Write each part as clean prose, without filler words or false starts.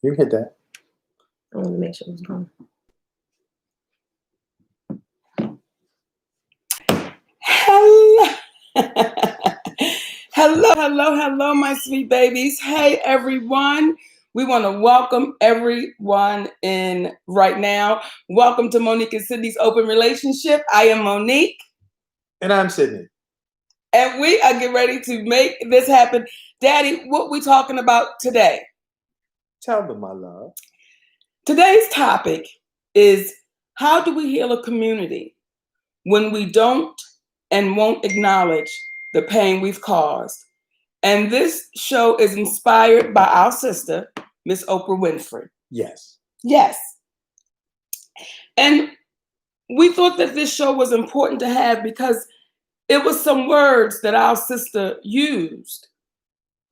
You can hit that. I want to make sure it's on. Hello. hello, my sweet babies. Hey, everyone. We want to welcome everyone in right now. Welcome to Monique and Sydney's Open Relationship. I am Monique. And I'm Sydney. And we are getting ready to make this happen. Daddy, what we talking about today? Tell them, my love. Today's topic is, how do we heal a community when we don't and won't acknowledge the pain we've caused? And this show is inspired by our sister, Miss Oprah Winfrey. Yes. Yes. And we thought that this show was important to have because it was some words that our sister used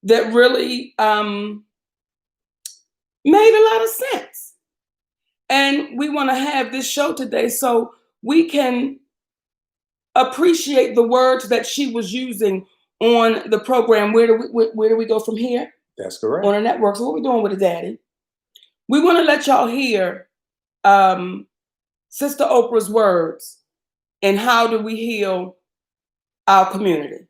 that really made a lot of sense. And we want to have this show today so we can appreciate the words that she was using on the program. Where do we go from here? That's correct. On the network. So what we doing with it, Daddy? We want to let y'all hear Sister Oprah's words and how do we heal our community.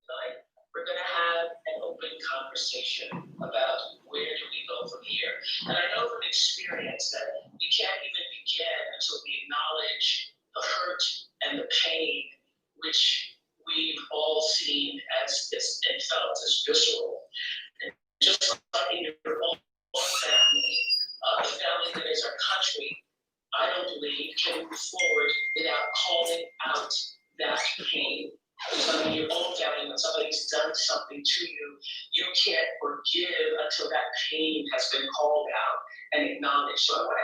Tonight, we're going to have an open conversation about where do we go from here. And I know from experience that we can't even begin until we acknowledge the hurt and the pain which we've all seen as this and felt as visceral. And just like in your own family, the family that is our country, I don't believe can move forward without calling out that pain. So in your own family, when somebody's done something to you, you can't forgive until that pain has been called out and acknowledged. So I want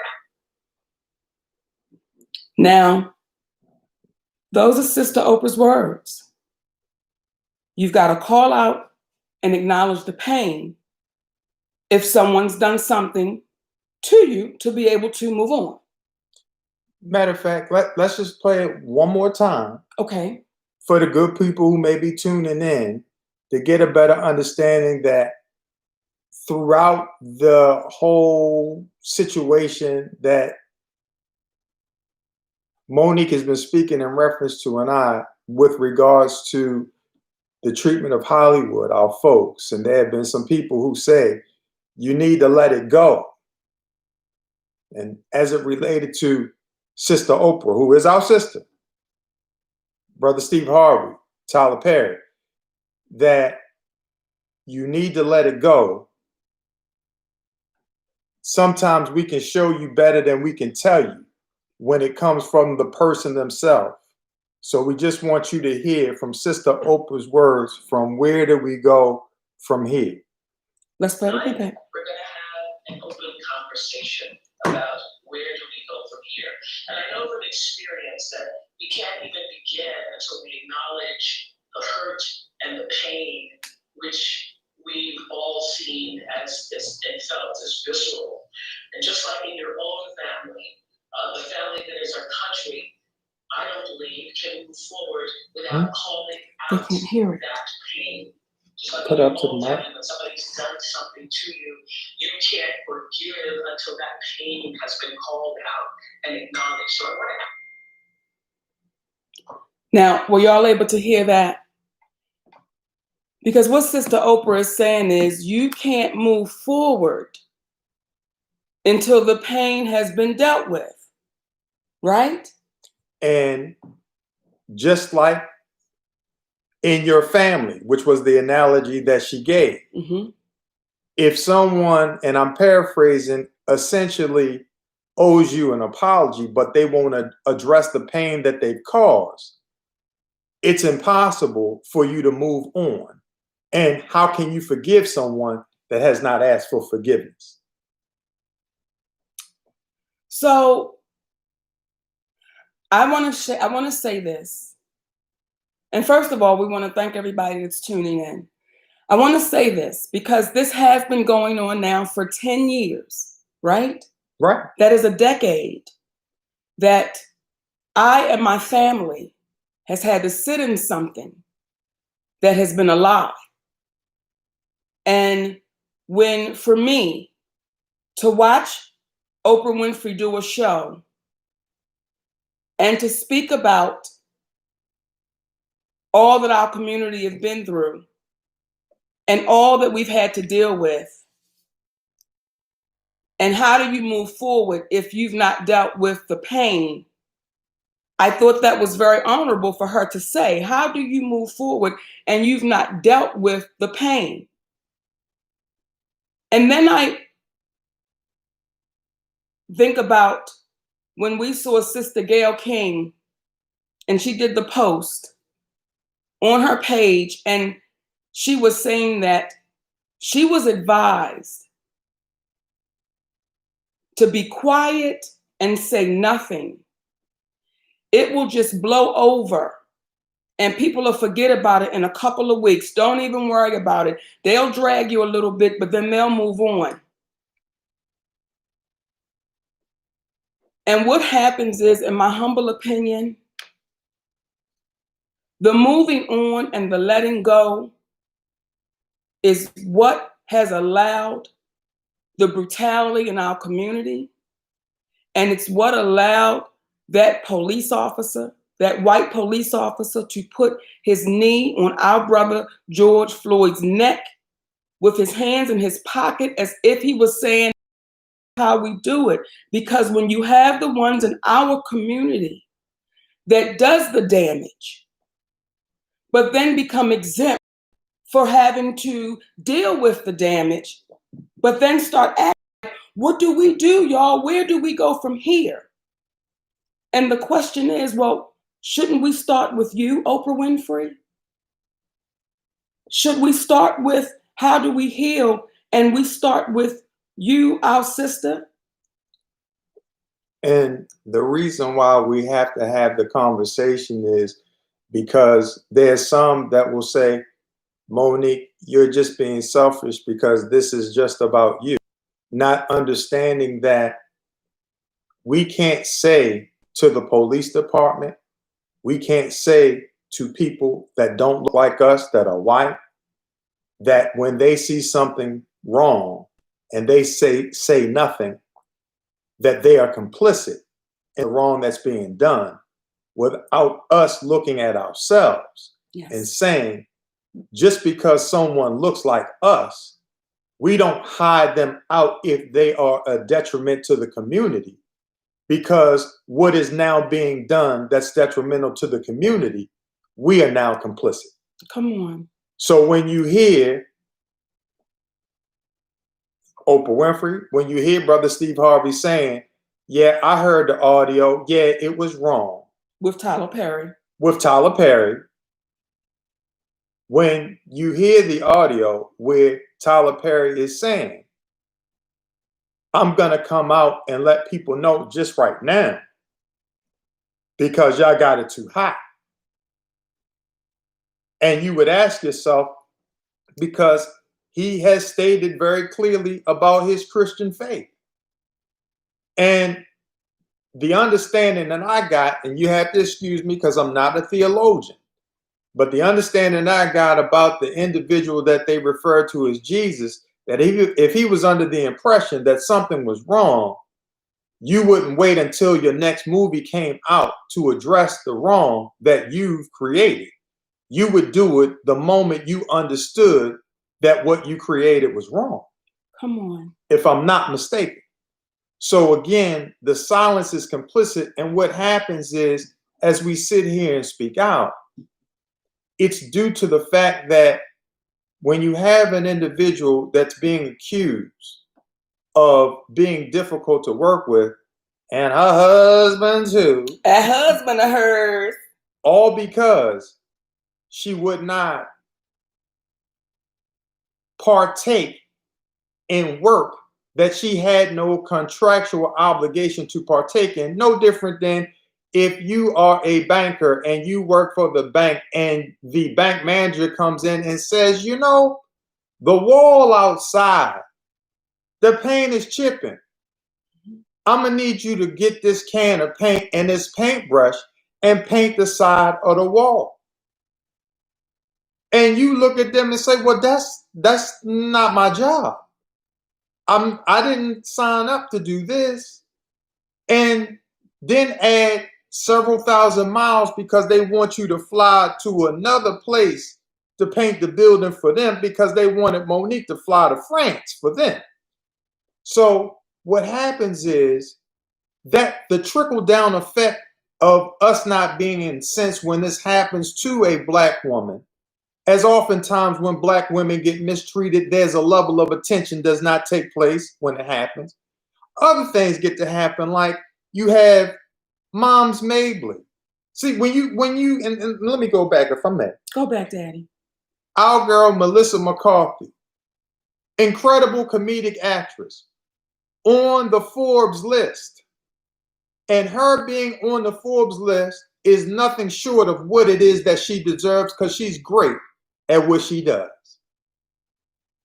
to. Now, those are Sister Oprah's words. You've got to call out and acknowledge the pain if someone's done something to you to be able to move on. Matter of fact, let's just play it one more time. Okay. For the good people who may be tuning in to get a better understanding that throughout the whole situation that Monique has been speaking in reference to and I with regards to the treatment of Hollywood, our folks, and there have been some people who say, you need to let it go. And as it related to Sister Oprah, who is our sister, Brother Steve Harvey, Tyler Perry, that you need to let it go. Sometimes we can show you better than we can tell you when it comes from the person themselves. So we just want you to hear from Sister Oprah's words from where do we go from here. Let's play it again. We're going to have an open conversation about where do we go from here. And I know from experience that we can't even begin until we acknowledge the hurt and the pain which we've all seen as this and felt as visceral. And just like in your own family, the family that is our country, I don't believe can move forward without calling out They can't hear it. that pain. Just like Put in up your to the own mic. family, when somebody's done something to you, you can't forgive until that pain has been called out and acknowledged. So I want to. Now, were y'all able to hear that? Because what Sister Oprah is saying is you can't move forward until the pain has been dealt with, right? And just like in your family, which was the analogy that she gave, if someone, and I'm paraphrasing, essentially owes you an apology, but they won't address the pain that they've caused, it's impossible for you to move on. And how can you forgive someone that has not asked for forgiveness? So I want to say this. And first of all, we want to thank everybody that's tuning in. I want to say this because this has been going on now for 10 years, right? Right. That is a decade that I and my family has had to sit in something that has been a lie. And when, for me, to watch Oprah Winfrey do a show and to speak about all that our community has been through and all that we've had to deal with. And how do you move forward if you've not dealt with the pain? I thought that was very honorable for her to say. How do you move forward and you've not dealt with the pain? And then I think about when we saw Sister Gail King, and she did the post on her page, and she was saying that she was advised to be quiet and say nothing. It will just blow over and people will forget about it in a couple of weeks. Don't even worry about it. They'll drag you a little bit, but then they'll move on. And what happens is, in my humble opinion, the moving on and the letting go is what has allowed the brutality in our community. And it's what allowed that police officer, that white police officer, to put his knee on our brother George Floyd's neck with his hands in his pocket as if he was saying, how we do it. Because when you have the ones in our community that does the damage, but then become exempt for having to deal with the damage, but then start asking, what do we do, y'all? Where do we go from here? And the question is, well, shouldn't we start with you, Oprah Winfrey? Should we start with how do we heal? And we start with you, our sister? And the reason why we have to have the conversation is because there's some that will say, Monique, you're just being selfish because this is just about you. Not understanding that we can't say to the police department, we can't say to people that don't look like us, that are white, that when they see something wrong and they say nothing, that they are complicit in the wrong that's being done, without us looking at ourselves and saying, just because someone looks like us, we don't hide them out if they are a detriment to the community. Because what is now being done that's detrimental to the community, we are now complicit. Come on. So when you hear Oprah Winfrey, when you hear Brother Steve Harvey saying, yeah, I heard the audio, yeah, it was wrong. With Tyler Perry. With Tyler Perry. When you hear the audio where Tyler Perry is saying, I'm going to come out and let people know just right now because y'all got it too hot. And you would ask yourself, because he has stated very clearly about his Christian faith. And the understanding that I got, and you have to excuse me because I'm not a theologian, but the understanding I got about the individual that they refer to as Jesus, that if he was under the impression that something was wrong, you wouldn't wait until your next movie came out to address the wrong that you've created. You would do it the moment you understood that what you created was wrong. Come on. If I'm not mistaken. So again, the silence is complicit. And what happens is, as we sit here and speak out, it's due to the fact that when you have an individual that's being accused of being difficult to work with, and her husband too. A husband of hers. All because she would not partake in work that she had no contractual obligation to partake in. No different than if you are a banker and you work for the bank and the bank manager comes in and says, you know, the wall outside, the paint is chipping. I'm gonna need you to get this can of paint and this paintbrush and paint the side of the wall. And you look at them and say, well, that's not my job. I didn't sign up to do this. And then add several thousand miles because they want you to fly to another place to paint the building for them because they wanted Monique to fly to France for them. So what happens is that the trickle down effect of us not being incensed when this happens to a Black woman, as oftentimes when Black women get mistreated, there's a level of attention does not take place when it happens. Other things get to happen, like you have Moms Mabley. See, when you and let me go back if I may. Go back, Daddy. Our girl Melissa McCarthy, incredible comedic actress, on the Forbes list. And her being on the Forbes list is nothing short of what it is that she deserves because she's great at what she does.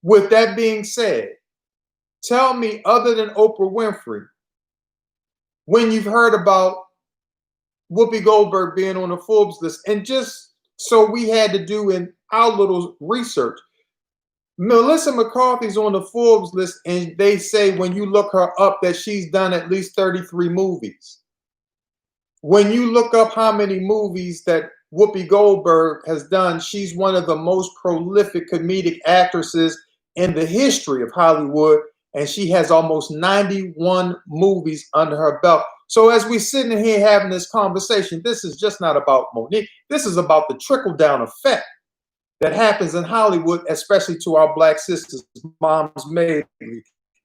With that being said, tell me, other than Oprah Winfrey, when you've heard about Whoopi Goldberg being on the Forbes list, and just so we had to do in our little research, Melissa McCarthy's on the Forbes list, and they say when you look her up that she's done at least 33 movies. When you look up how many movies that Whoopi Goldberg has done, she's one of the most prolific comedic actresses in the history of Hollywood, and she has almost 91 movies under her belt. So as we're sitting here having this conversation, this is just not about Monique. This is about the trickle-down effect that happens in Hollywood, especially to our Black sisters, Moms Mabley,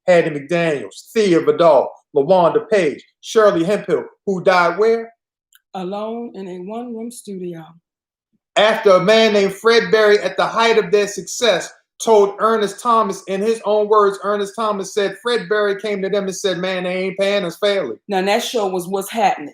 Hattie McDaniels, Thea Vidal, LaWanda Page, Shirley Hemphill, who died where? Alone in a one-room studio. After a man named Fred Berry, at the height of their success, told Ernest Thomas, in his own words, Ernest Thomas said, Fred Berry came to them and said, man, they ain't paying us fairly. Now, that show was What's Happening.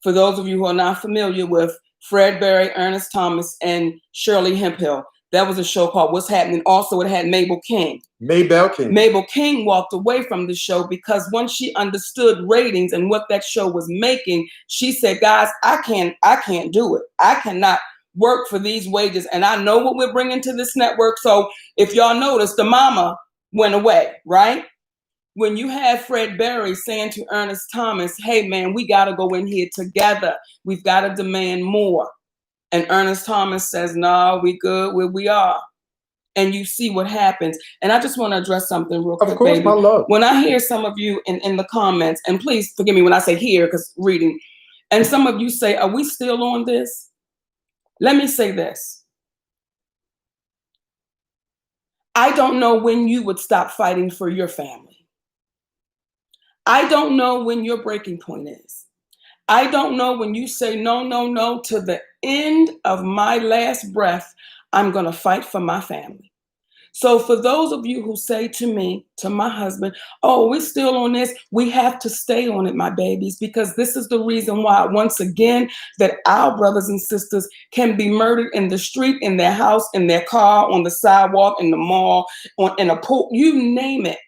For those of you who are not familiar with Fred Berry, Ernest Thomas, and Shirley Hemphill, that was a show called What's Happening. Also, it had Mabel King. Mabel King. Mabel King walked away from the show because once she understood ratings and what that show was making, she said, guys, I can't do it. I cannot work for these wages. And I know what we're bringing to this network. So if y'all notice, the mama went away, right? When you have Fred Berry saying to Ernest Thomas, hey, man, we got to go in here together. We've got to demand more. And Ernest Thomas says, no, we good where we are. And you see what happens. And I just want to address something real quick, Of course, baby. my love. When I hear some of you in the comments, and please forgive me when I say here, because reading, and some of you say, are we still on this? Let me say this. I don't know when you would stop fighting for your family. I don't know when your breaking point is. I don't know when you say, no, no, no, to the end of my last breath, I'm going to fight for my family. So for those of you who say to me, to my husband, oh, we're still on this, we have to stay on it, my babies, because this is the reason why, once again, that our brothers and sisters can be murdered in the street, in their house, in their car, on the sidewalk, in the mall, in a pool, you name it.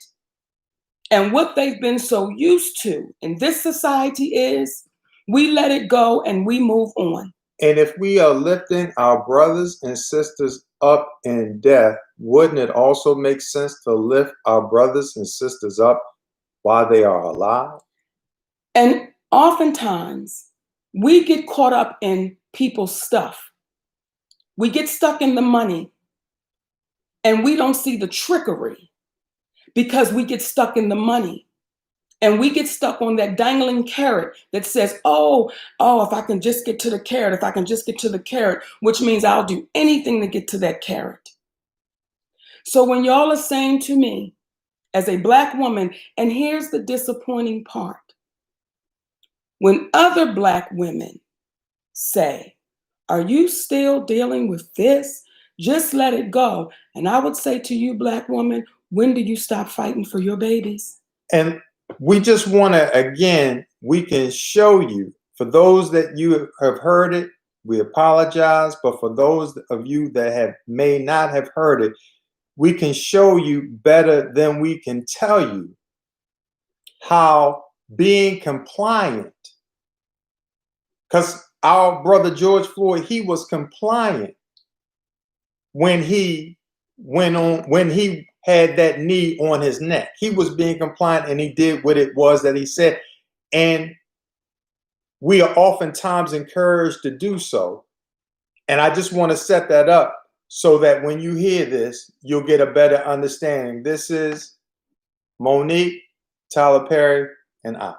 And what they've been so used to in this society is we let it go and we move on. And if we are lifting our brothers and sisters up in death, wouldn't it also make sense to lift our brothers and sisters up while they are alive? And oftentimes we get caught up in people's stuff. We get stuck in the money and we don't see the trickery because we get stuck in the money. And we get stuck on that dangling carrot that says, oh, if I can just get to the carrot, if I can just get to the carrot, which means I'll do anything to get to that carrot. So when y'all are saying to me, as a Black woman, and here's the disappointing part, when other Black women say, are you still dealing with this? Just let it go. And I would say to you, Black woman, when do you stop fighting for your babies? And we just want to, again, we can show you, for those that you have heard it, we apologize, but for those of you that may not have heard it, we can show you better than we can tell you how being compliant, because our brother George Floyd, he was compliant when he had that knee on his neck. He was being compliant and he did what it was that he said. And we are oftentimes encouraged to do so. And I just want to set that up so that when you hear this, you'll get a better understanding. This is Monique, Tyler Perry, and I.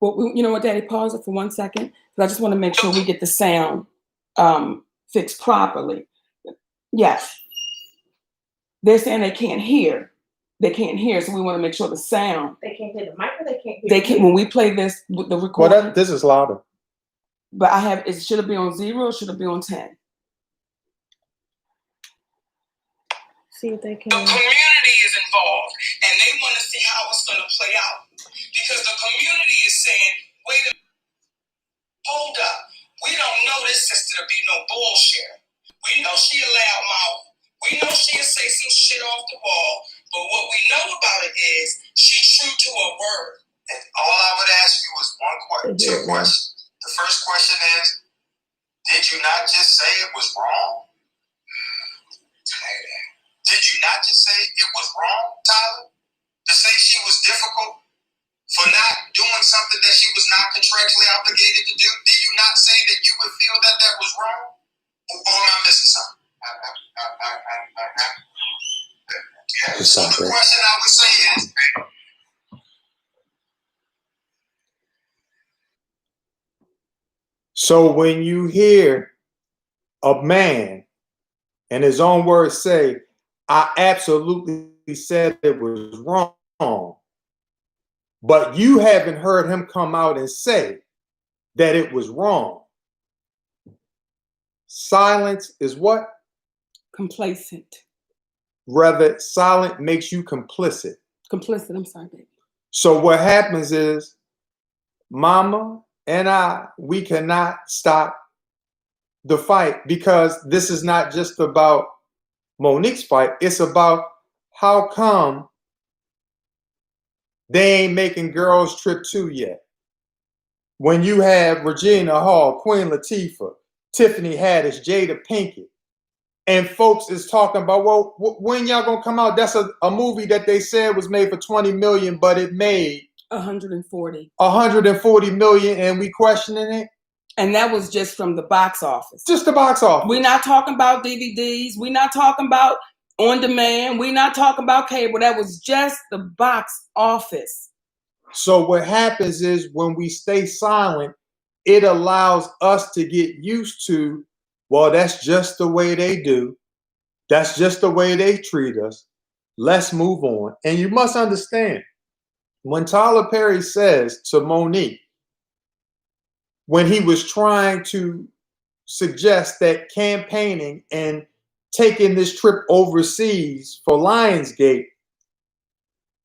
Well, you know what, Daddy, pause it for 1 second. I just want to make sure we get the sound fixed properly. Yes. They're saying they can't hear. They can't hear, so we want to make sure the sound. They can't hear the mic or they can't hear They can when we play this with the recording. Well, this is louder. But I have it. Should it be on 0 or should it be on 10? See if they The can. community is involved, and they want to see how it's going to play out. Because the community is saying, wait a minute, hold up. We don't know this sister to be no bullshit. We know she a loud mouth. We know she'll say some shit off the wall. But what we know about it is she's true to her word. And all I would ask you is two questions. The first question is, did you not just say it was wrong? Did you not just say it was wrong, Tyler? To say she was difficult for not doing something that she was not contractually obligated to do? Did you not say that you would feel that that was wrong? Or am I missing something? So the question I would say is, so when you hear a man in his own words say, I absolutely said it was wrong, but you haven't heard him come out and say that it was wrong. Silence is what? Complacent. Rather, silent makes you complicit. Complicit, I'm sorry, baby. So what happens is, Mama and we cannot stop the fight, because this is not just about Monique's fight. It's about how come they ain't making Girls Trip 2 yet. When you have Regina Hall, Queen Latifah, Tiffany Haddish, Jada Pinkett, and folks is talking about, well, when y'all gonna come out? That's a movie that they said was made for 20 million, but it made 140 million, and we questioning it. And that was just from the box office. Just the box office. We're not talking about DVDs. We're not talking about on demand. We're not talking about cable. That was just the box office. So what happens is when we stay silent, it allows us to get used to, well, that's just the way they do. That's just the way they treat us. Let's move on. And you must understand, when Tyler Perry says to Monique, when he was trying to suggest that campaigning and taking this trip overseas for Lionsgate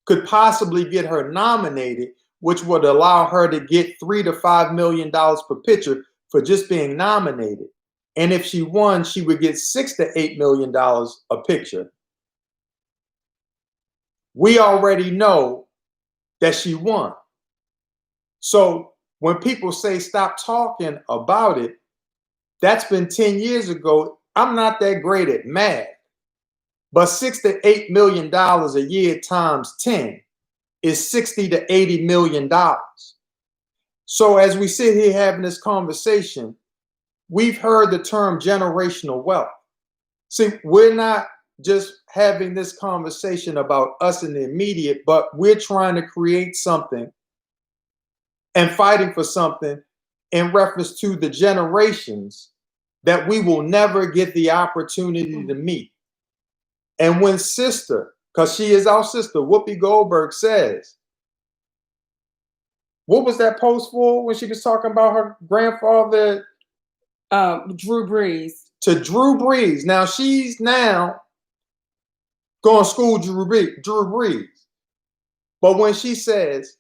could possibly get her nominated, which would allow her to get $3 to $5 million per picture for just being nominated. And if she won, she would get $6 to $8 million a picture. We already know that she won. So when people say stop talking about it, that's been 10 years ago. I'm not that great at math, but $6 to $8 million a year times 10 is $60 to $80 million. So as we sit here having this conversation, we've heard the term generational wealth. See, we're not just having this conversation about us in the immediate, but we're trying to create something and fighting for something in reference to the generations that we will never get the opportunity to meet. And when sister, because she is our sister, Whoopi Goldberg says, what was that post for when she was talking about her grandfather? Drew Brees. To Drew Brees. Now she's now going to school Drew Brees. But when she says,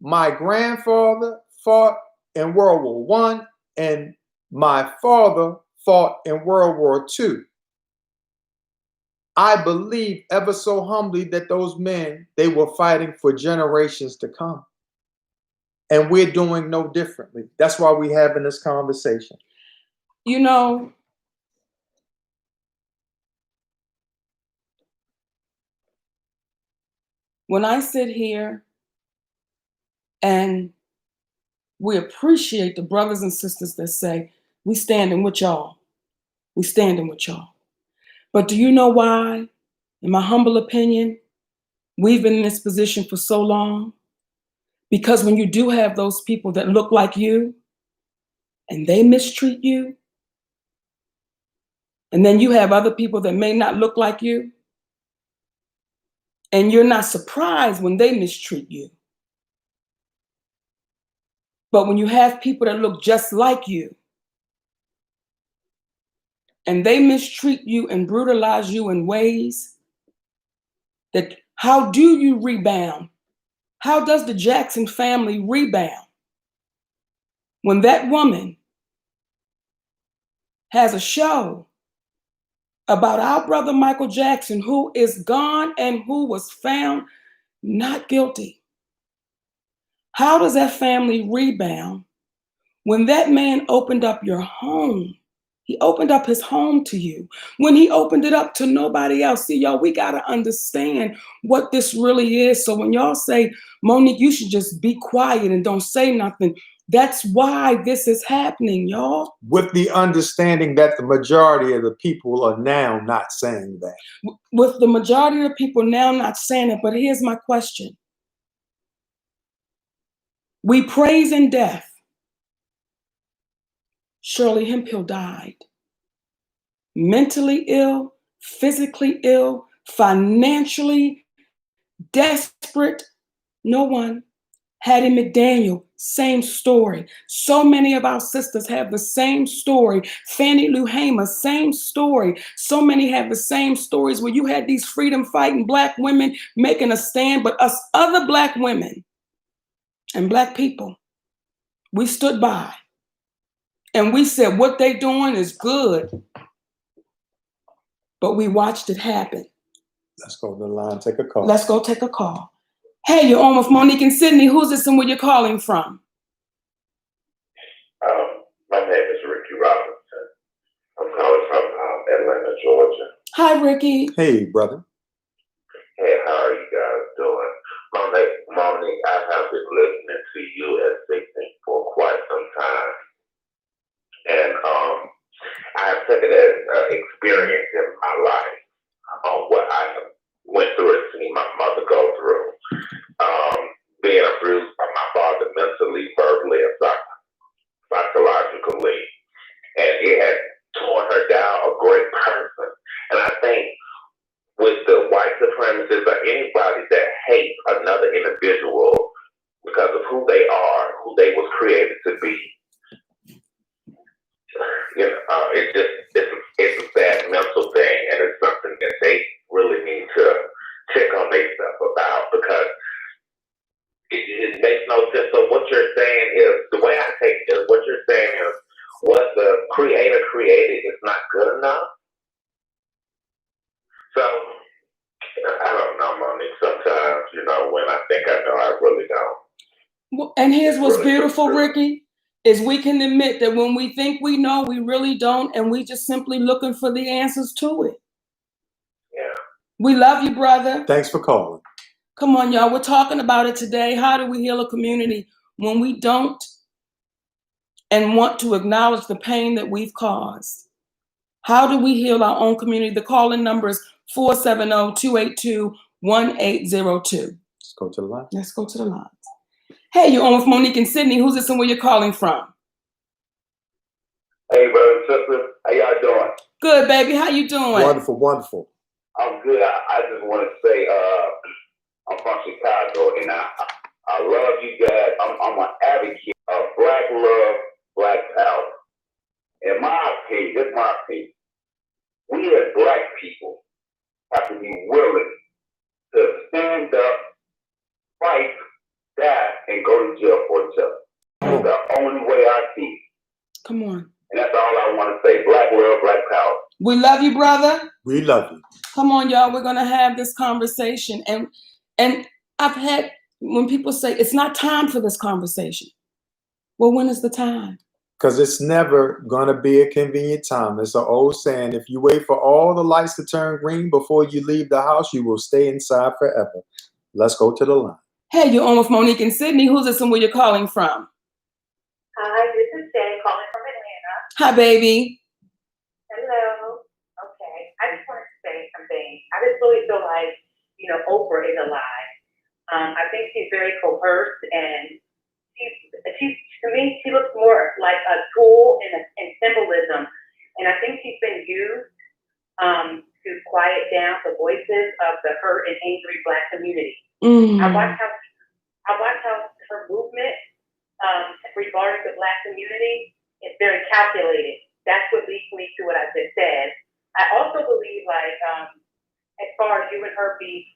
my grandfather fought in World War I and my father fought in World War II, I believe ever so humbly that those men, they were fighting for generations to come. And we're doing no differently. That's why we're having this conversation. You know, when I sit here and we appreciate the brothers and sisters that say, we standing with y'all. We standing with y'all. But do you know why, in my humble opinion, we've been in this position for so long? Because when you do have those people that look like you and they mistreat you, and then you have other people that may not look like you, and you're not surprised when they mistreat you. But when you have people that look just like you, and they mistreat you and brutalize you in ways that, how do you rebound? How does the Jackson family rebound when that woman has a show about our brother Michael Jackson, who is gone and who was found not guilty? How does that family rebound when that man opened up your home? He opened up his home to you when he opened it up to nobody else. See, y'all, we got to understand what this really is. So when y'all say, Monique, you should just be quiet and don't say nothing, that's why this is happening, y'all. With the understanding that the majority of the people are now not saying that. With the majority of the people now not saying it, but here's my question. We praise in death. Shirley Hemphill died. Mentally ill, physically ill, financially desperate. No one. Hattie McDaniel, same story. So many of our sisters have the same story. Fannie Lou Hamer, same story. So many have the same stories where you had these freedom fighting Black women making a stand, but us other Black women and Black people, we stood by. And we said, what they doing is good. But we watched it happen. Let's go to the line, take a call. Let's go take a call. Hey, you're on with Monique and Sydney. Who's this and where you're calling from? My name is Ricky Robinson. I'm calling from Atlanta, Georgia. Hi, Ricky. Hey, brother. Hey, how are you guys doing? Monique, I have been listening to you and thinking for quite some time. And I have taken an experience in my life on what I went through and seen my mother go through. Being abused by my father mentally, verbally, and psychologically. And it had torn her down, a great person. And I think with the white supremacists or anybody that hates another individual because of who they are, who they was created to be, you know, it's a bad mental thing, and it's something that they really need to check on themselves about, because it makes no sense. So what you're saying is, the way I take it is, what you're saying is, what the creator created is not good enough. So I don't know, Monique. Sometimes, you know, when I think I know, I really don't. Well, and here's what's beautiful, Ricky, is we can admit that when we think we know, we really don't, and we just simply looking for the answers to it. Yeah. We love you, brother. Thanks for calling. Come on, y'all. We're talking about it today. How do we heal a community when we don't and want to acknowledge the pain that we've caused? How do we heal our own community? The call-in number is 470-282-1802. Let's go to the line. Let's go to the lines. Hey, you're on with Monique and Sydney. Who's this and where you're calling from? Hey, brother and sister. How y'all doing? Good, baby. How you doing? Wonderful, wonderful. I'm good. I just want to say, I'm from Chicago, and I love you guys. I'm an advocate of Black love, Black power. In my opinion, this is my opinion, we as Black people have to be willing to stand up, fight, die, and go to jail for each other. That's the only way I see it. Come on. And that's all I want to say. Black love, Black power. We love you, brother. We love you. Come on, y'all. We're going to have this conversation. And I've had, when people say, it's not time for this conversation. Well, when is the time? Because it's never going to be a convenient time. It's an old saying, if you wait for all the lights to turn green before you leave the house, you will stay inside forever. Let's go to the line. Hey, you're on with Monique and Sydney. Who's this and where you're calling from? Hi, this is Jay calling from Atlanta. Hi, baby. Hello. Okay. I just wanted to say something. I just really feel like, Oprah is alive. I think she's very coerced, and she's to me, she looks more like a tool in symbolism. And I think she's been used to quiet down the voices of the hurt and angry Black community. I watch how her movement regarding the Black community is very calculated. That's what leads me to what I just said. I also believe, as far as you and her beef,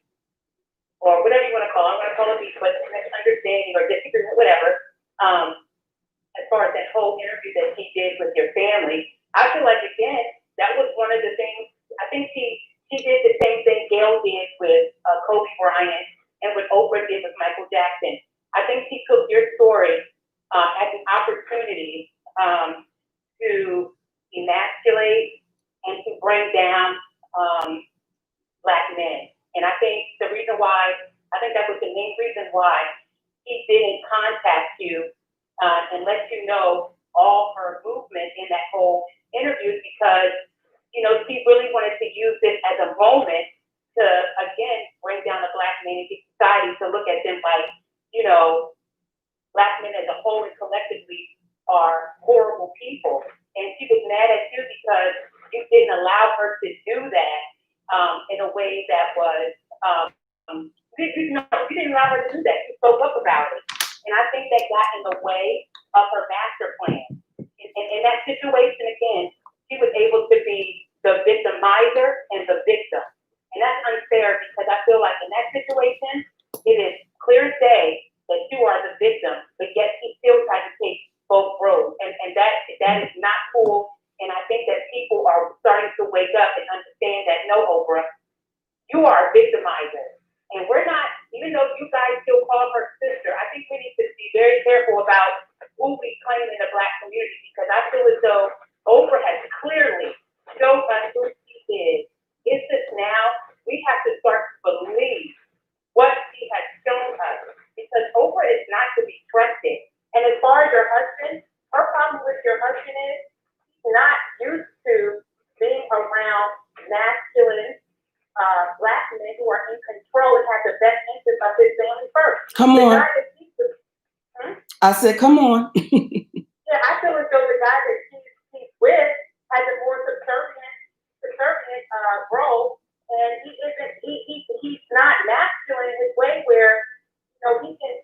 or whatever you want to call it, I'm going to call it beef, but understanding or disagreement, whatever. As far as that whole interview that she did with your family, I feel like, again, that was one of the things. I think she did the same thing Gail did with Kobe Bryant and what Oprah did with Michael Jackson. I think she took your story as an opportunity to emasculate and to bring down Black men. And I think the reason why, I think that was the main reason why he didn't contact you and let you know all her movement in that whole interview, because, she really wanted to use this as a moment to, again, bring down the Black man in society, to look at them like, Black men as a whole and collectively are horrible people. And she was mad at you because you didn't allow her to do that in a way that was, you didn't allow her to do that. You spoke up about it. And I think that got in the way of her master plan. In that situation, again, she was able to be the victimizer and the victim. And that's unfair, because I feel like in that situation, it is clear as day that you are the victim, but yet she still tried to take both roads. And that is not cool. And I think that people are starting to wake up and understand that, no, Oprah, you are a victimizer. And we're not, even though you guys still call her sister, I think we need to be very careful about who we claim in the Black community, because I feel as though Oprah has clearly shown us who she is. It's just now we have to start to believe what she has shown us, because Oprah is not to be trusted. And as far as your husband, her problem with your husband is he's not used to being around masculine Black men who are in control and have the best interest of his family first. Come on. I said, come on. Yeah, I feel as though the guy that he's with has a more subservient role, and he's not masculine in his way where, he can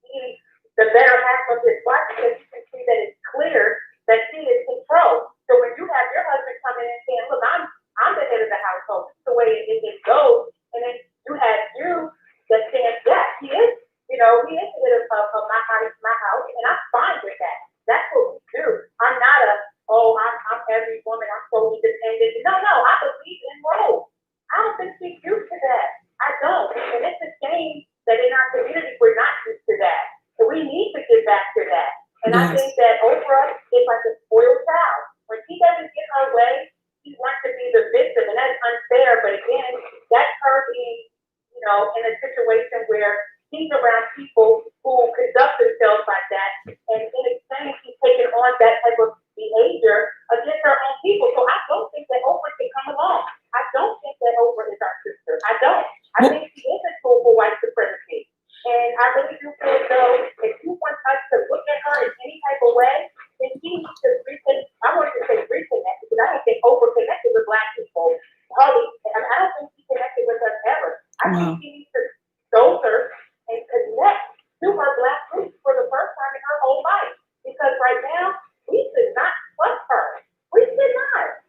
be the better half of his wife, because you can see that it's clear that she is controlled. So when you have your husband coming in and saying, look, I'm the head of the household, this is the way it goes, and then you have you that saying, yes, he is, he is the head of my house, and I'm fine with that. That's what we do. I'm not I'm every woman, I'm so independent. No, I believe in roles. I don't think she's used to that. I don't. And it's a shame that in our community we're not used to that. So we need to get back to that. And I think that Oprah is like a spoiled child. When she doesn't get her way, she wants to be the victim, and that's unfair. But again, that's her being, in a situation where she's around people who conduct themselves like that, and in exchange, she's taking on that type of behavior against her own people. So I don't think that Oprah can come along. I don't think that Oprah is our sister. I don't. I think she is a tool for white supremacy. And I really do feel as though if you want us to look at her in any type of way, then she needs to reconnect. I want to say reconnect, because I don't think Oprah connected with Black people. I don't think she connected with us ever. I think she needs to shoulder and connect to her Black roots for the first time in her whole life. Because right now, we should not trust her. We should not.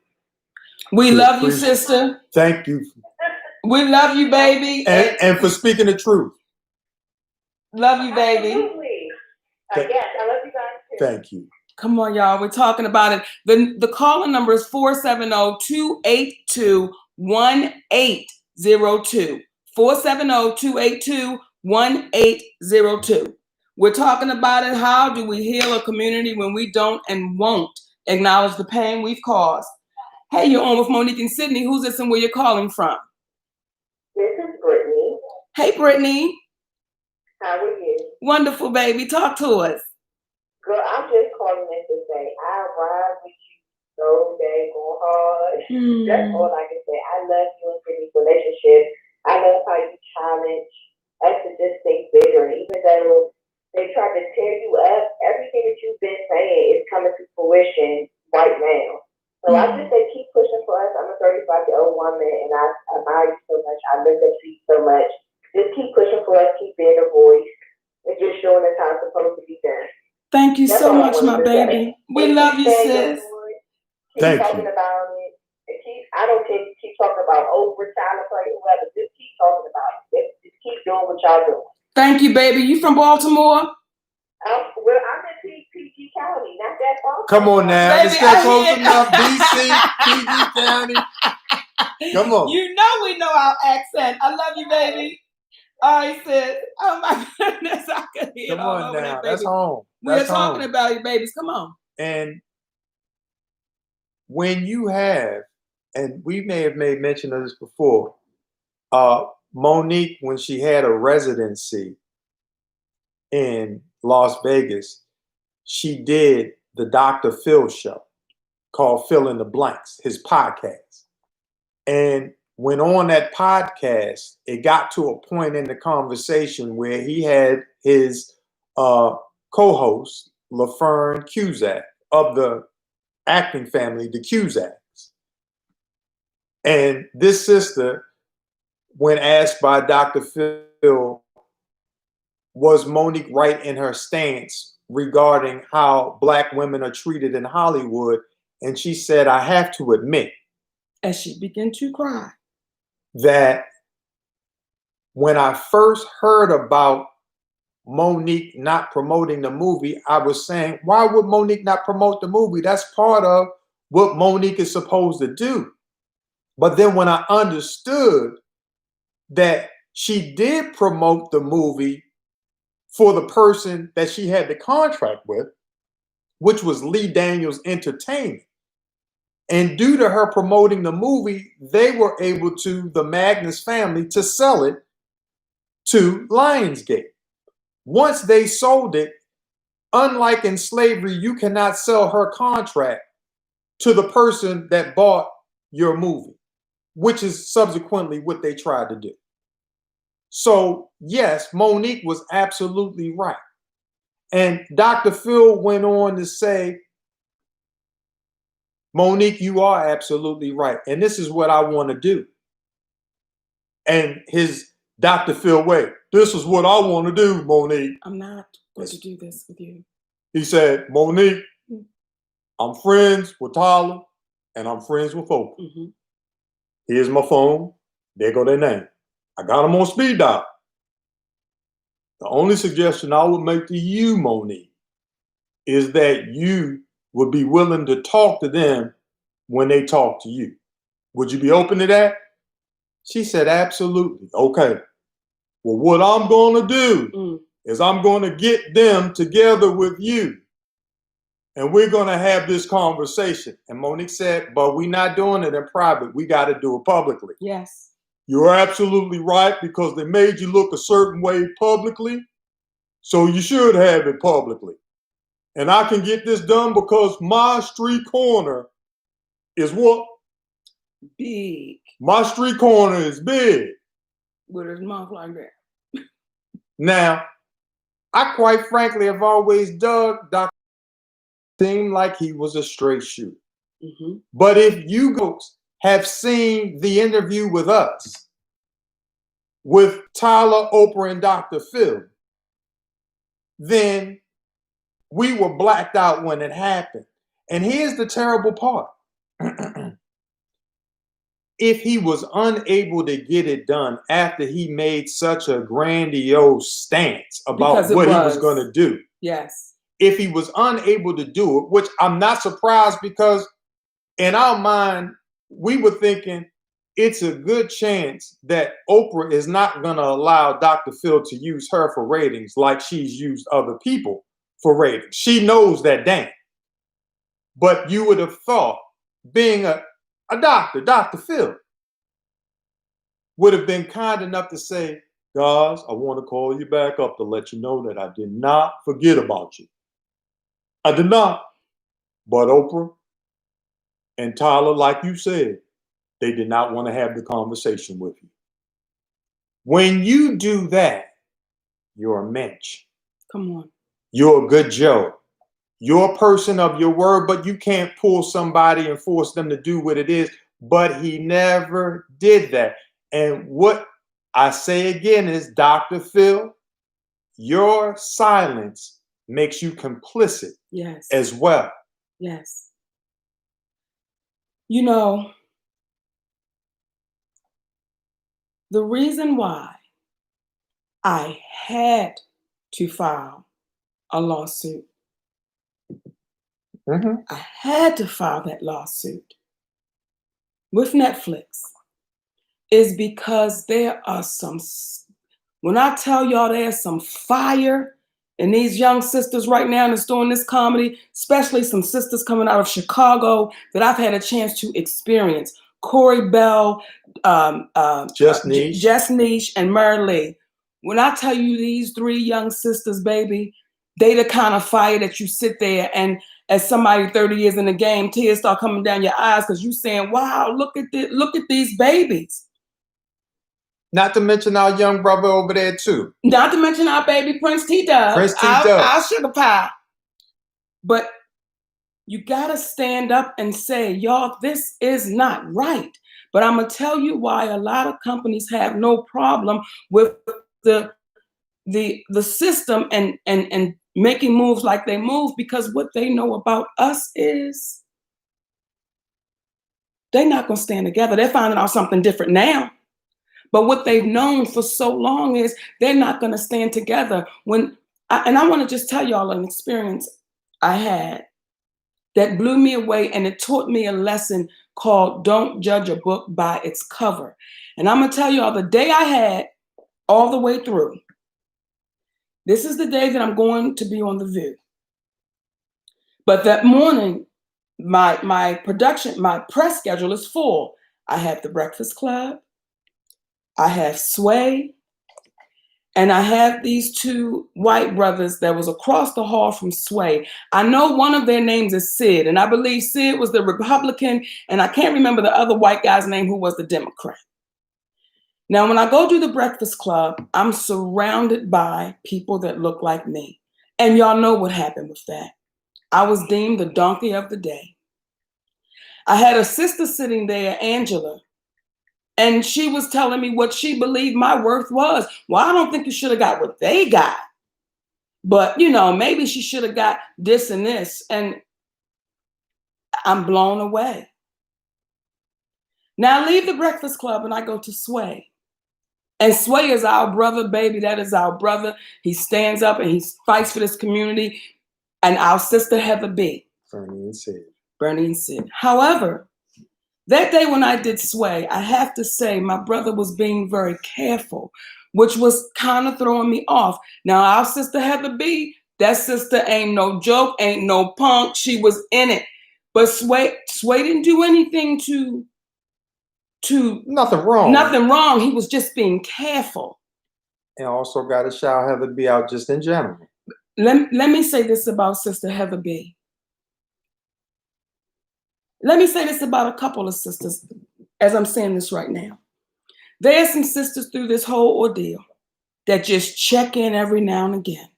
We love you, sister. Thank you. We love you, baby. And for speaking the truth. Love you, baby. Absolutely. Yes, I love you guys too. Thank you. Come on, y'all. We're talking about it. The calling number is 470-282-1802. 470-282-1802. We're talking about it. How do we heal a community when we don't and won't acknowledge the pain we've caused? Hey, you're on with Monique and Sydney. Who's this and where you're calling from? This is Brittany. Hey, Brittany. How are you? Wonderful, baby. Talk to us. Girl, I'm just calling in to say I ride with you so dang hard. That's all I can say. I love you and Brittany's relationship. I love how you challenge us to just think bigger. And even though they try to tear you up, everything that you've been saying is coming to fruition right now. So I just say keep pushing for us. I'm a 35-year-old woman and I admire you so much. I look up to you so much. Just keep pushing for us, keep being a voice, and just showing us how it's supposed to be done. Thank you That's so all I much, wanted my to say. baby. We love you, sis. Keep Thank talking you. about it. And I don't care if you keep talking about Oprah, Tyler Perry, whoever. Just keep talking about it. Just keep doing what y'all doing. Thank you, baby. You from Baltimore? Well, I'm in PG County, not that far. Come on now. Baby, It's that I close hear- enough. DC, PG County. Come on. You know we know our accent. I love you, baby. All right, sis. Oh my goodness, I could hear it Come all on over now. that, baby. That's home. We are That's talking home. about you, babies. Come on. And when you have, and we may have made mention of this before, Monique, when she had a residency in Las Vegas, she did the Dr. Phil show called Fill in the Blanks, his podcast. And when on that podcast, it got to a point in the conversation where he had his co-host, LaFern Cusack, of the acting family, the Cusacks. And this sister, when asked by Dr. Phil, was Monique right in her stance regarding how Black women are treated in Hollywood? And she said, I have to admit, As she began to cry, that when I first heard about Monique not promoting the movie, I was saying, why would Monique not promote the movie? That's part of what Monique is supposed to do. But then when I understood that she did promote the movie for the person that she had the contract with, which was Lee Daniels Entertainment. And due to her promoting the movie, they were able to, the Magnus family, to sell it to Lionsgate. Once they sold it, unlike in slavery, you cannot sell her contract to the person that bought your movie, which is subsequently what they tried to do. So yes, Monique was absolutely right. And Dr. Phil went on to say, Monique, you are absolutely right. And this is what I want to do. And his Dr. Phil way, this is what I want to do, Monique. I'm not going to do this with you. He said, Monique, I'm friends with Tyler and I'm friends with Oprah. Mm-hmm. Here's my phone. There go their name. I got them on speed dial. The only suggestion I would make to you, Monique, is that you would be willing to talk to them when they talk to you. Would you be open to that? She said, absolutely. Okay. Well, what I'm going to do is I'm going to get them together with you. And we're going to have this conversation. And Monique said, but we're not doing it in private. We got to do it publicly. Yes. You're absolutely right, because they made you look a certain way publicly. So you should have it publicly. And I can get this done because my street corner is what? Big. My street corner is big. With his mouth like that. Now, I quite frankly have always dug Dr. Seemed like he was a straight shooter. Mm-hmm. But if you folks have seen the interview with us, with Tyler, Oprah, and Dr. Phil, then we were blacked out when it happened. And here's the terrible part. If he was unable to get it done after he made such a grandiose stance about what he was going to do, yes, if he was unable to do it, which I'm not surprised, because in our mind, we were thinking it's a good chance that Oprah is not going to allow Dr. Phil to use her for ratings like she's used other people for ratings. She knows that damn. But you would have thought, being a doctor, Dr. Phil would have been kind enough to say, Guys, I want to call you back up to let you know that I did not forget about you. I did not. But Oprah and Tyler, like you said, they did not want to have the conversation with you. When you do that, you're a mensch. Come on. You're a good Joe. You're a person of your word, but you can't pull somebody and force them to do what it is. But he never did that. And what I say again is, Dr. Phil, your silence makes you complicit Yes. as well. Yes. You know, the reason why I had to file a lawsuit, I had to file that lawsuit with Netflix, is because there are some, when I tell y'all there's some fire in these young sisters right now that's doing this comedy, especially some sisters coming out of Chicago that I've had a chance to experience. Corey Bell, Just Niche, and Mary Lee. When I tell you these three young sisters, baby, they the kind of fire that you sit there and as somebody 30 years in the game, tears start coming down your eyes because you saying, wow, look at these babies. Not to mention our young brother over there too. Not to mention our baby Prince T-Dub, our sugar pie. But you gotta stand up and say, y'all, this is not right. But I'm gonna tell you why a lot of companies have no problem with the system and making moves like they move, because what they know about us is they're not gonna stand together. They're finding out something different now. But what they've known for so long is they're not going to stand together. And I want to just tell y'all an experience I had that blew me away, and it taught me a lesson called don't judge a book by its cover. And I'm going to tell y'all the day I had all the way through, this is the day that I'm going to be on The View. But that morning, my press schedule is full. I have The Breakfast Club, I have Sway, and I have these two white brothers that was across the hall from Sway. I know one of their names is Sid, and I believe Sid was the Republican, and I can't remember the other white guy's name who was the Democrat. Now, when I go to The Breakfast Club, I'm surrounded by people that look like me. And y'all know what happened with that. I was deemed the donkey of the day. I had a sister sitting there, Angela, and she was telling me what she believed my worth was. Well, I don't think you should have got what they got. But, you know, maybe she should have got this and this. And I'm blown away. Now I leave The Breakfast Club and I go to Sway. And Sway is our brother, baby. That is our brother. He stands up and he fights for this community. And our sister, Heather B. Bernie and Sid. However, that day when I did Sway, I have to say my brother was being very careful, which was kind of throwing me off. Now, our sister Heather B, that sister ain't no joke, ain't no punk. She was in it. But Sway didn't do anything to nothing wrong. Nothing wrong. He was just being careful. And also got to shout Heather B out just in general. Let me say this about Sister Heather B. Let me say this about a couple of sisters as I'm saying this right now. There are some sisters through this whole ordeal that just check in every now and again.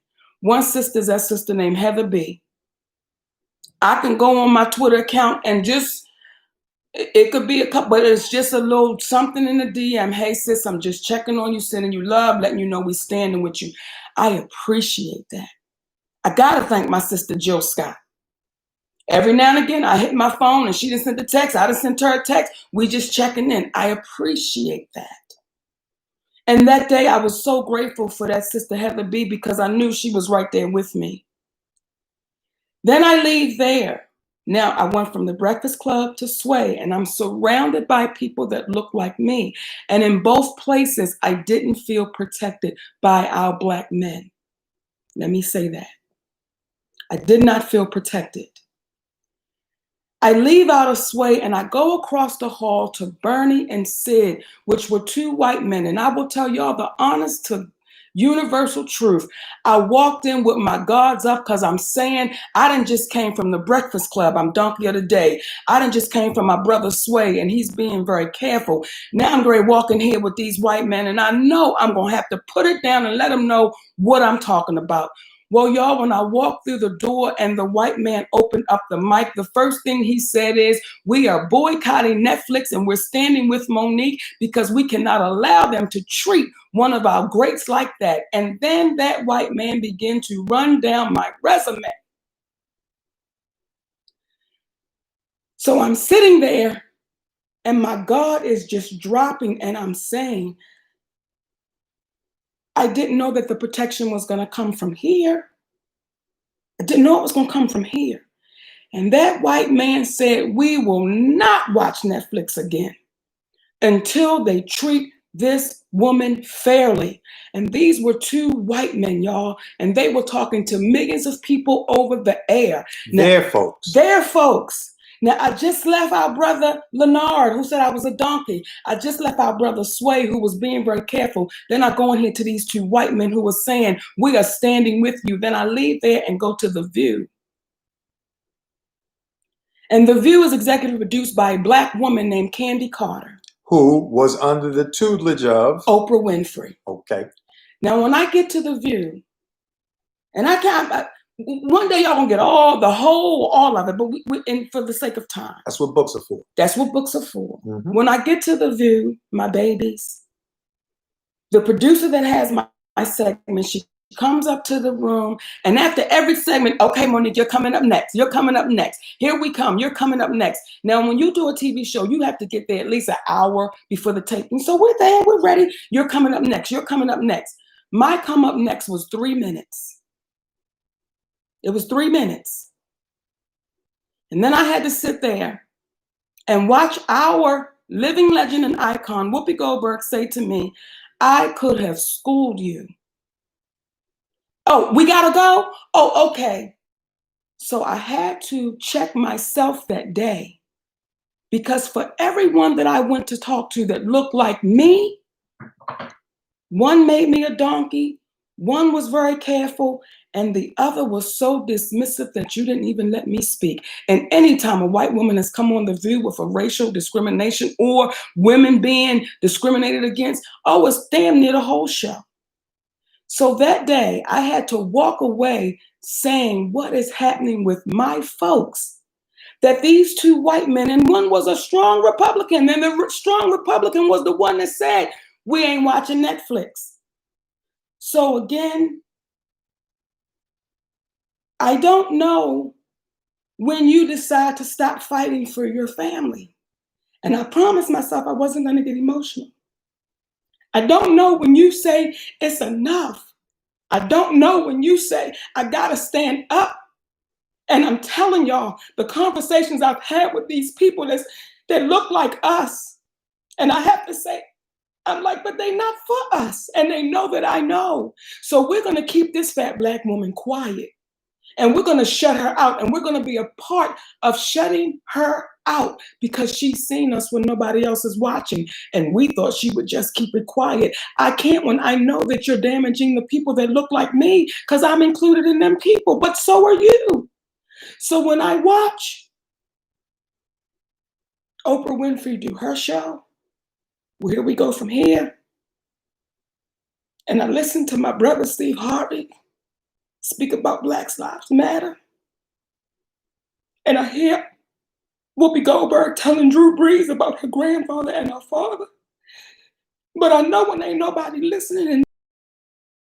One sister is that sister named Heather B. I can go on my Twitter account and just, it could be a couple, but it's just a little something in the DM. Hey sis, I'm just checking on you, sending you love, letting you know we standing with you. I appreciate that. I gotta thank my sister Jill Scott. Every now and again, I hit my phone and she didn't send a text. I didn't send her a text. We just checking in. I appreciate that. And that day, I was so grateful for that sister Heather B because I knew she was right there with me. Then I leave there. Now, I went from The Breakfast Club to Sway, and I'm surrounded by people that look like me. And in both places, I didn't feel protected by our Black men. Let me say that. I did not feel protected. I leave out of Sway and I go across the hall to Bernie and Sid, which were two white men. And I will tell y'all the honest to universal truth. I walked in with my guards up because I'm saying I didn't just came from the Breakfast Club. I'm donkey of the day. I didn't just came from my brother Sway, and he's being very careful. Now I'm going to walk in here with these white men, and I know I'm going to have to put it down and let them know what I'm talking about. Well, y'all, when I walked through the door and the white man opened up the mic, the first thing he said is, we are boycotting Netflix and we're standing with Monique because we cannot allow them to treat one of our greats like that. And then that white man began to run down my resume. So I'm sitting there and my guard is just dropping and I'm saying, I didn't know that the protection was going to come from here. I didn't know it was going to come from here. And that white man said, we will not watch Netflix again until they treat this woman fairly. And these were two white men, y'all, and they were talking to millions of people over the air. Their folks. Their folks. Now, I just left our brother Leonard, who said I was a donkey. I just left our brother Sway, who was being very careful. Then I go in here to these two white men who were saying, we are standing with you. Then I leave there and go to The View. And The View is executive produced by a Black woman named Candy Carter. Who was under the tutelage of Oprah Winfrey. Okay. Now, when I get to The View, and I can't, one day y'all gonna get all of it, but and for the sake of time. That's what books are for. That's what books are for. Mm-hmm. When I get to The View, my babies, the producer that has my segment, she comes up to the room, and after every segment, okay, Monique, you're coming up next. You're coming up next. Here we come. You're coming up next. Now, when you do a TV show, you have to get there at least an hour before the taping. So we're there. We're ready. You're coming up next. You're coming up next. My come up next was 3 minutes. It was 3 minutes. And then I had to sit there and watch our living legend and icon, Whoopi Goldberg, say to me, I could have schooled you. Oh, we gotta go? Oh, okay. So I had to check myself that day, because for everyone that I went to talk to that looked like me, one made me a donkey, one was very careful, and the other was so dismissive that you didn't even let me speak. And anytime a white woman has come on The View with a racial discrimination or women being discriminated against, oh, it's damn near the whole show. So that day, I had to walk away saying, what is happening with my folks? That these two white men, and one was a strong Republican, and the strong Republican was the one that said, we ain't watching Netflix. So again, I don't know when you decide to stop fighting for your family. And I promised myself I wasn't going to get emotional. I don't know when you say it's enough. I don't know when you say I got to stand up. And I'm telling y'all, the conversations I've had with these people that look like us. And I have to say, I'm like, but they not for us. And they know that I know. So we're going to keep this fat Black woman quiet. And we're going to shut her out. And we're going to be a part of shutting her out because she's seen us when nobody else is watching. And we thought she would just keep it quiet. I can't when I know that you're damaging the people that look like me because I'm included in them people. But so are you. So when I watch Oprah Winfrey do her show, where we go from here, and I listen to my brother Steve Harvey speak about Black Lives Matter, and I hear Whoopi Goldberg telling Drew Brees about her grandfather and her father, but I know when ain't nobody listening and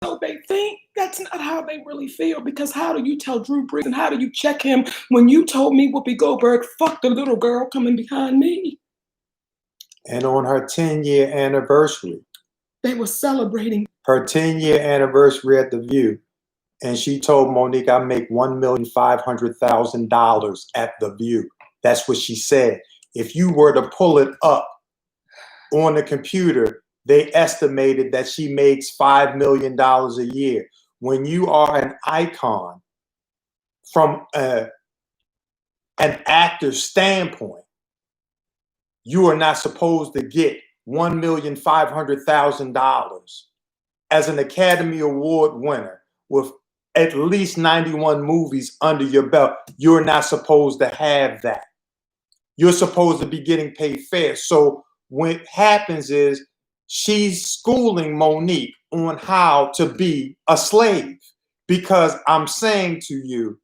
so they think, that's not how they really feel, because how do you tell Drew Brees and how do you check him when you told me Whoopi Goldberg fucked the little girl coming behind me? And on her 10-year anniversary, they were celebrating her 10-year anniversary at The View. And she told Monique, I make $1,500,000 at The View. That's what she said. If you were to pull it up on the computer, they estimated that she makes $5 million a year. When you are an icon from a an actor's standpoint, you are not supposed to get $1,500,000 as an Academy Award winner with at least 91 movies under your belt. You're not supposed to have that. You're supposed to be getting paid fair. So what happens is she's schooling Monique on how to be a slave, because I'm saying to you,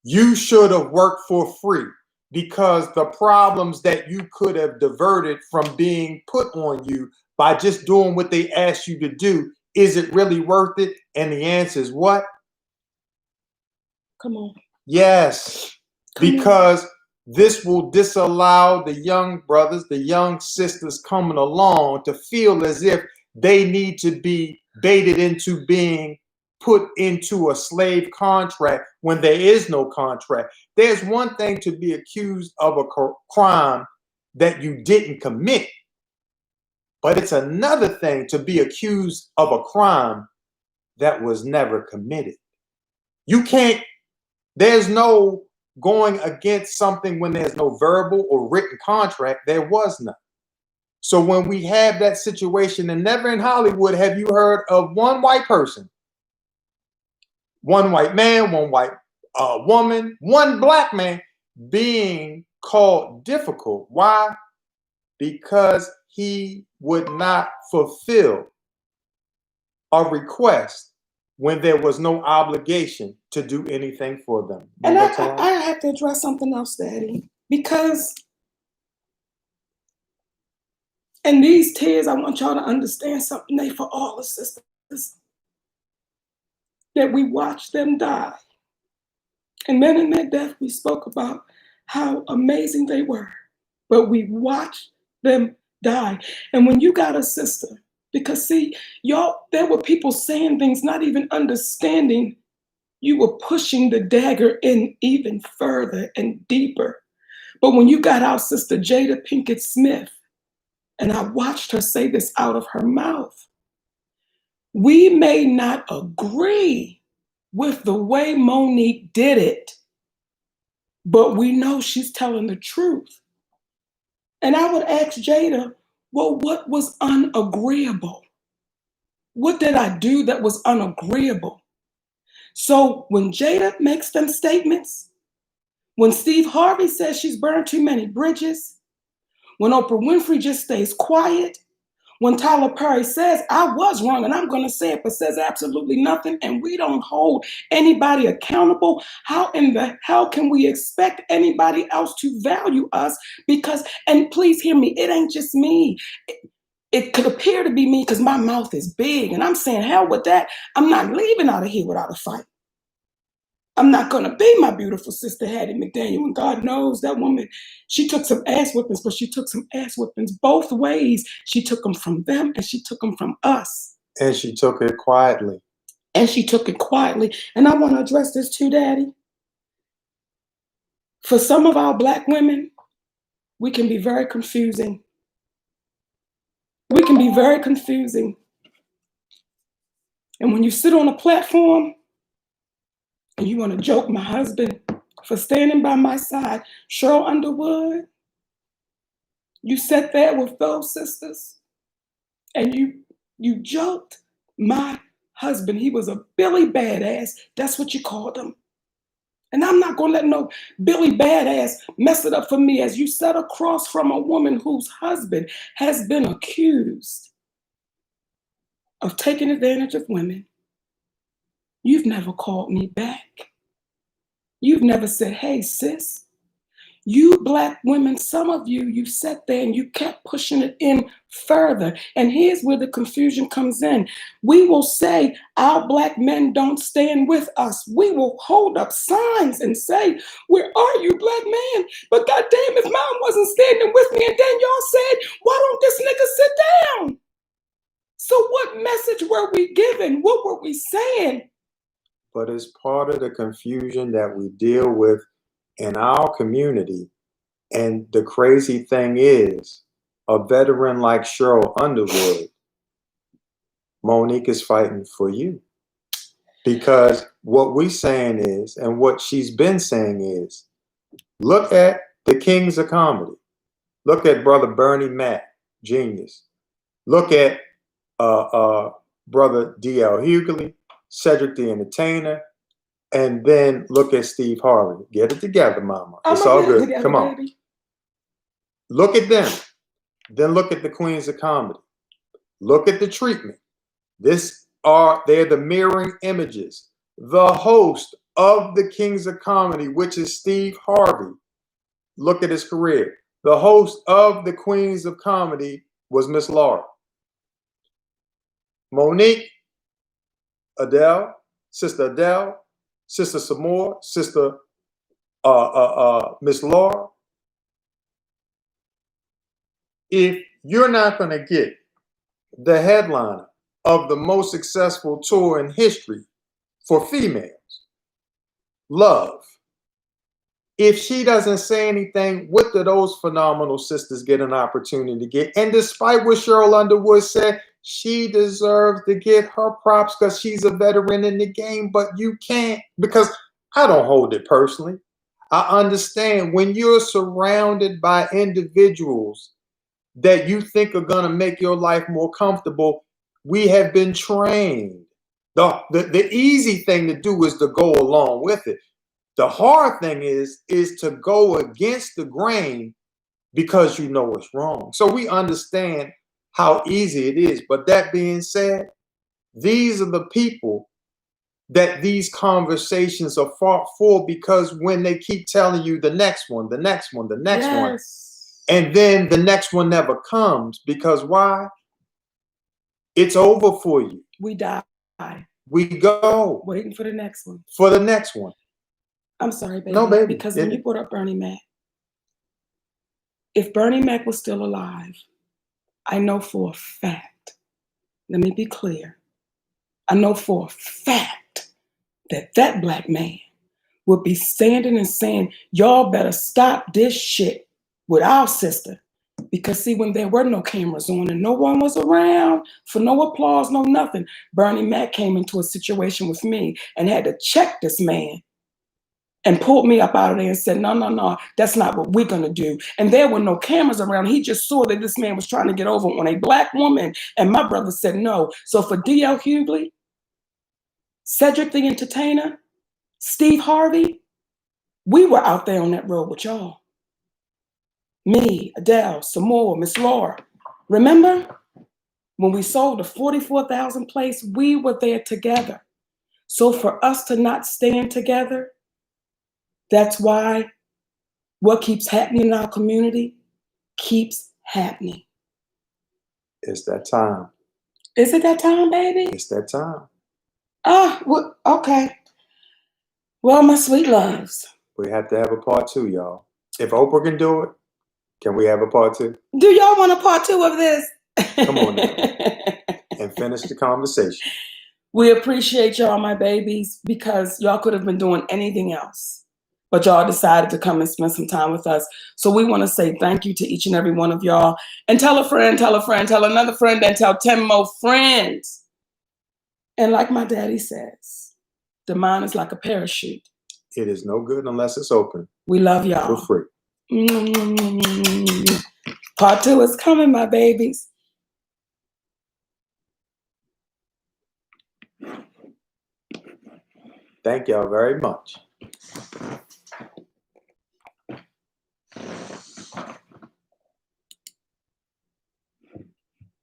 you should have worked for free, because the problems that you could have diverted from being put on you by just doing what they asked you to do, is it really worth it? And the answer is what? Come on. Yes, Come because this will disallow the young brothers, the young sisters coming along to feel as if they need to be baited into being put into a slave contract when there is no contract. There's one thing to be accused of a crime that you didn't commit, but it's another thing to be accused of a crime that was never committed. You can't, there's no going against something when there's no verbal or written contract. There was none. So when we have that situation, and never in Hollywood have you heard of one white person, one white man, one white woman, one black man being called difficult. Why? Because he would not fulfill a request when there was no obligation to do anything for them. And I have to address something else, Daddy, because in these tears, I want y'all to understand something, they for all the sisters, that we watched them die. And then in their death, we spoke about how amazing they were, but we watched them die. And when you got a sister, because see, y'all, there were people saying things, not even understanding you were pushing the dagger in even further and deeper. But when you got our sister Jada Pinkett Smith, and I watched her say this out of her mouth, we may not agree with the way Monique did it, but we know she's telling the truth. And I would ask Jada, well, what was unagreeable? What did I do that was unagreeable? So when Jada makes them statements, when Steve Harvey says she's burned too many bridges, when Oprah Winfrey just stays quiet, when Tyler Perry says, I was wrong and I'm going to say it, but says absolutely nothing, and we don't hold anybody accountable, how in the hell can we expect anybody else to value us? Because, and please hear me, it ain't just me. It could appear to be me because my mouth is big, and I'm saying, hell with that. I'm not leaving out of here without a fight. I'm not going to be my beautiful sister Hattie McDaniel. And God knows that woman, she took some ass whippings, but she took some ass whippings both ways. She took them from them and she took them from us. And she took it quietly. And she took it quietly. And I want to address this too, Daddy. For some of our Black women, we can be very confusing. We can be very confusing. And when you sit on a platform, and you want to joke my husband for standing by my side, Cheryl Underwood, you sat there with those sisters and you joked my husband. He was a Billy Badass. That's what you called him. And I'm not going to let no Billy Badass mess it up for me as you sat across from a woman whose husband has been accused of taking advantage of women. You've never called me back. You've never said, hey, sis, you Black women, some of you, you sat there and you kept pushing it in further. And here's where the confusion comes in. We will say our Black men don't stand with us. We will hold up signs and say, where are you, Black man? But goddamn, if mom wasn't standing with me, and then y'all said, why don't this nigga sit down? So what message were we giving? What were we saying? But it's part of the confusion that we deal with in our community. And the crazy thing is, a veteran like Cheryl Underwood, Monique is fighting for you. Because what we're saying is, and what she's been saying is, Look at the kings of comedy. Look at Brother Bernie Mac, genius. Look at Brother D.L. Hughley, Cedric the Entertainer, and then look at Steve Harvey. Get it together, mama. It's all good. Together, come on. Baby. Look at them. Then look at the queens of comedy. Look at the treatment. They're the mirroring images. The host of the Kings of Comedy, which is Steve Harvey. Look at his career. The host of the Queens of Comedy was Miss Laura. Monique, Sister Samore, Sister Miss Laura. If you're not going to get the headliner of the most successful tour in history for females, Love, if she doesn't say anything, what do those phenomenal sisters get an opportunity to get? And despite what Cheryl Underwood said, she deserves to get her props because she's a veteran in the game, but you can't, because I don't hold it personally. I understand when you're surrounded by individuals that you think are going to make your life more comfortable, we have been trained. The easy thing to do is to go along with it. The hard thing is to go against the grain because you know it's wrong. So we understand how easy it is. But that being said, these are the people that these conversations are fought for, because when they keep telling you the next one, the next one, the next one, and then the next one never comes, because why? It's over for you. We die. We go. Waiting for the next one. For the next one. I'm sorry, baby. No, baby. Because when you brought up Bernie Mac, if Bernie Mac was still alive, I know for a fact, let me be clear, I know for a fact that Black man would be standing and saying, y'all better stop this shit with our sister. Because see, when there were no cameras on and no one was around for no applause, no nothing, Bernie Mac came into a situation with me and had to check this man and pulled me up out of there and said, no, that's not what we're gonna do. And there were no cameras around. He just saw that this man was trying to get over on a Black woman. And my brother said no. So for D.L. Hughley, Cedric the Entertainer, Steve Harvey, we were out there on that road with y'all. Me, Adele, Samore, Miss Laura. Remember when we sold the 44,000 place, we were there together. So for us to not stand together, that's why what keeps happening in our community keeps happening. It's that time. Is it that time, baby? It's that time. Well, okay. Well, my sweet loves. We have to have a part 2, y'all. If Oprah can do it, can we have a part 2? Do y'all want a part 2 of this? Come on now. And finish the conversation. We appreciate y'all, my babies, because y'all could have been doing anything else, but y'all decided to come and spend some time with us. So we want to say thank you to each and every one of y'all. And tell a friend, tell another friend, and tell 10 more friends. And like my daddy says, the mind is like a parachute. It is no good unless it's open. We love y'all. For free. Part 2 is coming, my babies. Thank y'all very much.